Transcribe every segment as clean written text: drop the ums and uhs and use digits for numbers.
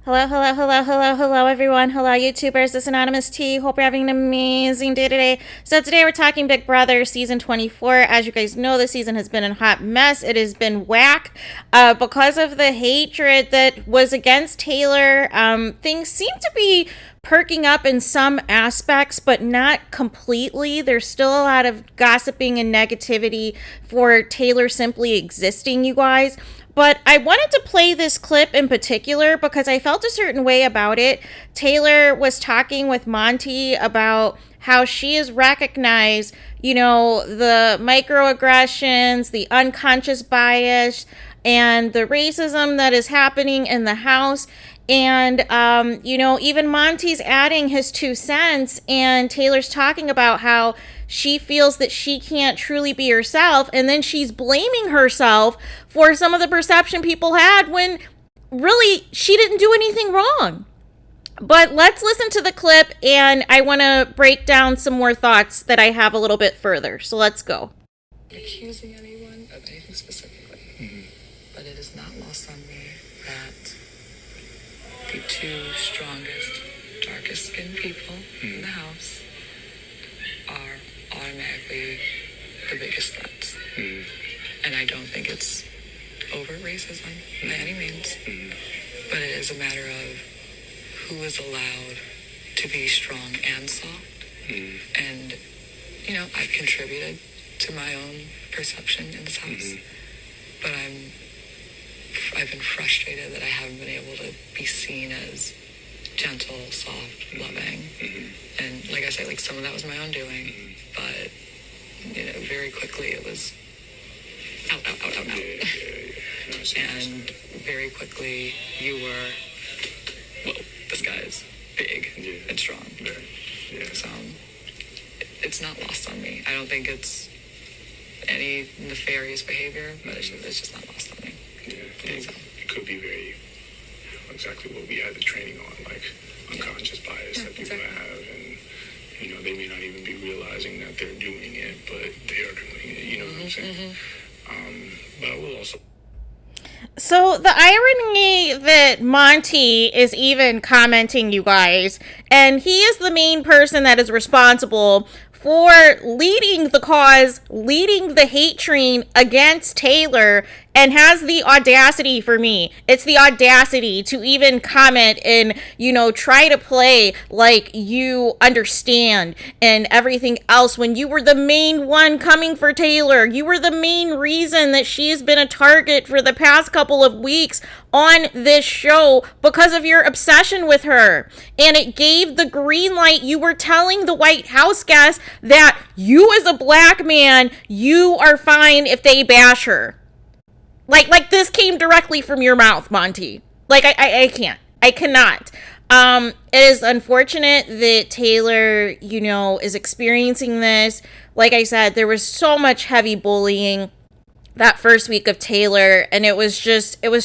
Hello, everyone. Hello, YouTubers. This is Anonymous T. Hope you're having an amazing day today. So today we're talking Big Brother Season 24. As you guys know, the season has been a hot mess. It has been whack because of the hatred that was against Taylor. Things seem to be perking up in some aspects, but not completely. There's still a lot of gossiping and negativity for Taylor simply existing, you guys. But I wanted to play this clip in particular because I felt a certain way about it. Taylor was talking with Monte about how she has recognized, the microaggressions, the unconscious bias, and the racism that is happening in the house. And, even Monte's adding his 2 cents, and Taylor's talking about how she feels that she can't truly be herself, and then she's blaming herself for some of the perception people had when really she didn't do anything wrong. But let's listen to the clip, and I want to break down some more thoughts that I have a little bit further. So let's go. Accusing anyone of anything specifically, but it is not lost on me that the two strongest, darkest skinned people in the house are automatically the biggest threats. And I don't think it's over racism by any means, but it is a matter of who is allowed to be strong and soft. And, I've contributed to my own perception in this house, but I've been frustrated that I haven't been able to be seen as gentle, soft, loving. And like I say, some of that was my own doing, but, very quickly it was out. And very quickly you were, whoa, this guy is big and strong. So it's not lost on me. I don't think it's any nefarious behavior, but it's just not lost on me. It could be very exactly what we had the training on, unconscious bias that people have, and they may not even be realizing that they're doing it, but they are doing it. You know what I'm saying? But I will also. So the irony that Monte is even commenting, you guys, and he is the main person that is responsible for leading the cause, leading the hate train against Taylor, and has the audacity, for me, it's the audacity to even comment and, try to play like you understand and everything else when you were the main one coming for Taylor. You were the main reason that she's been a target for the past couple of weeks on this show because of your obsession with her. And it gave the green light. You were telling the White House guests that you as a black man, you are fine if they bash her. Like this came directly from your mouth, Monte. I can't. I cannot. It is unfortunate that Taylor, is experiencing this. Like I said, there was so much heavy bullying that first week of Taylor, and it was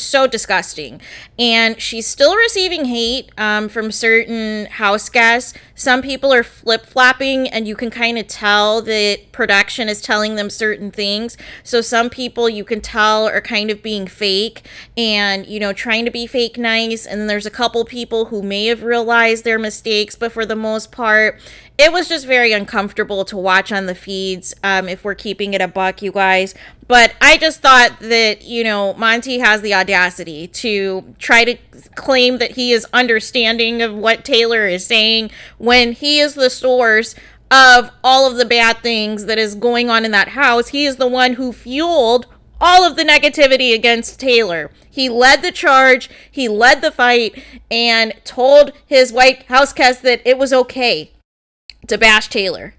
so disgusting. And she's still receiving hate from certain house guests. Some people are flip-flopping, and you can kind of tell that production is telling them certain things. So some people you can tell are kind of being fake and, trying to be fake nice. And then there's a couple people who may have realized their mistakes, but for the most part, it was just very uncomfortable to watch on the feeds, if we're keeping it a buck, you guys. But I just thought that, Monte has the audacity to try to claim that he is understanding of what Taylor is saying when he is the source of all of the bad things that is going on in that house. He is the one who fueled all of the negativity against Taylor. He led the charge, he led the fight, and told his White House guests that it was okay to bash Taylor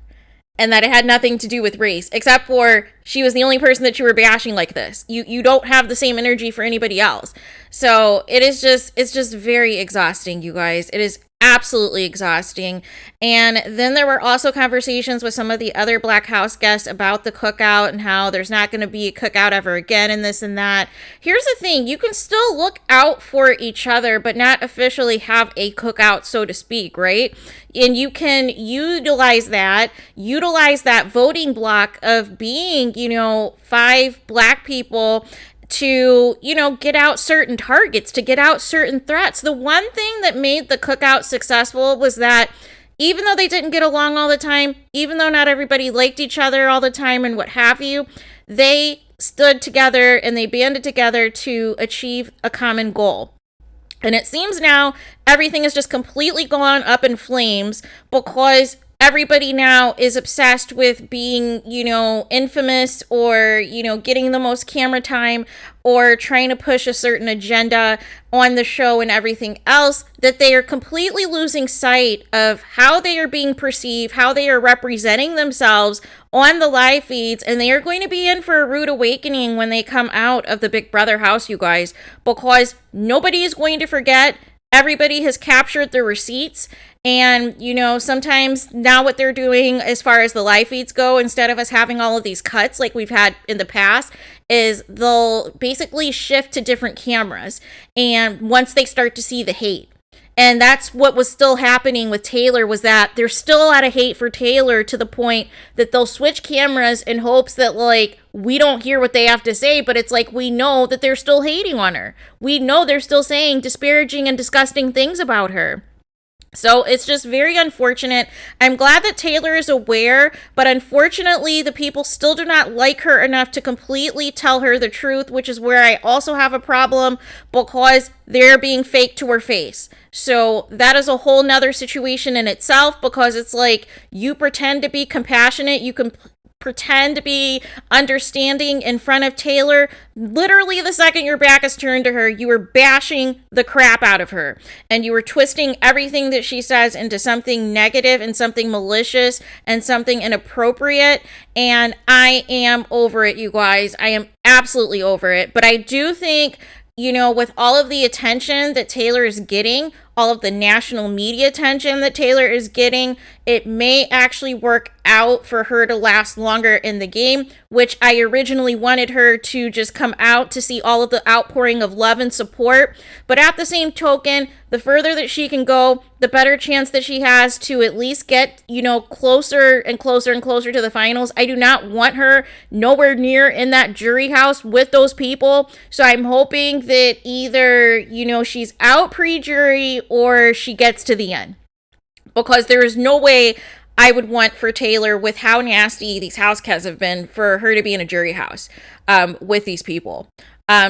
and that it had nothing to do with race, except for she was the only person that you were bashing like this. You don't have the same energy for anybody else. So it's just very exhausting, you guys. It is absolutely exhausting. And then there were also conversations with some of the other Black House guests about the cookout and how there's not going to be a cookout ever again and this and that. Here's the thing. You can still look out for each other, but not officially have a cookout, so to speak, right? And you can utilize that voting block of being, 5 Black people to, you know, get out certain targets, to get out certain threats. The one thing that made the cookout successful was that even though they didn't get along all the time, even though not everybody liked each other all the time and what have you, they stood together and they banded together to achieve a common goal. And it seems now everything has just completely gone up in flames because everybody now is obsessed with being, you know, infamous or, you know, getting the most camera time or trying to push a certain agenda on the show and everything else, that they are completely losing sight of how they are being perceived, how they are representing themselves on the live feeds, and they are going to be in for a rude awakening when they come out of the Big Brother house, you guys, because nobody is going to forget. Everybody has captured the receipts. And, you know, sometimes now what they're doing as far as the live feeds go, instead of us having all of these cuts like we've had in the past, is they'll basically shift to different cameras. And once they start to see the hate. And that's what was still happening with Taylor, was that there's still a lot of hate for Taylor, to the point that they'll switch cameras in hopes that, like, we don't hear what they have to say, but it's like we know that they're still hating on her. We know they're still saying disparaging and disgusting things about her. So it's just very unfortunate. I'm glad that Taylor is aware, but unfortunately, the people still do not like her enough to completely tell her the truth, which is where I also have a problem, because they're being fake to her face. So that is a whole nother situation in itself, because it's like, you pretend to be compassionate, you can pretend to be understanding in front of Taylor. Literally, the second your back is turned to her, you are bashing the crap out of her, and you are twisting everything that she says into something negative and something malicious and something inappropriate. And I am over it, you guys. I am absolutely over it. But I do think, you know, with all of the attention that Taylor is getting, all of the national media attention that Taylor is getting, it may actually work out for her to last longer in the game, which I originally wanted her to just come out to see all of the outpouring of love and support. But at the same token, the further that she can go, the better chance that she has to at least get, you know, closer and closer and closer to the finals. I do not want her nowhere near in that jury house with those people. So I'm hoping that either, you know, she's out pre-jury or she gets to the end, because there is no way I would want for Taylor, with how nasty these house cats have been, for her to be in a jury house with these people.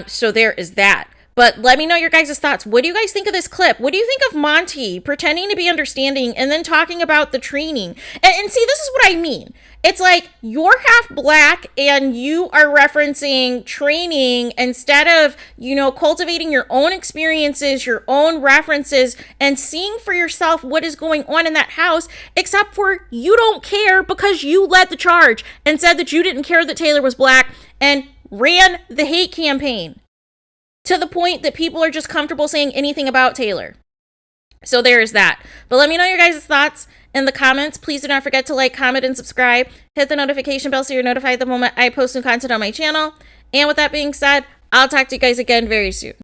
So there is that. But let me know your guys' thoughts. What do you guys think of this clip? What do you think of Monte pretending to be understanding and then talking about the training? And see, this is what I mean. It's like, you're half black and you are referencing training instead of, you know, cultivating your own experiences, your own references, and seeing for yourself what is going on in that house, except for you don't care because you led the charge and said that you didn't care that Taylor was black and ran the hate campaign, to the point that people are just comfortable saying anything about Taylor. So there is that. But let me know your guys' thoughts in the comments. Please do not forget to like, comment, and subscribe. Hit the notification bell so you're notified the moment I post new content on my channel. And with that being said, I'll talk to you guys again very soon.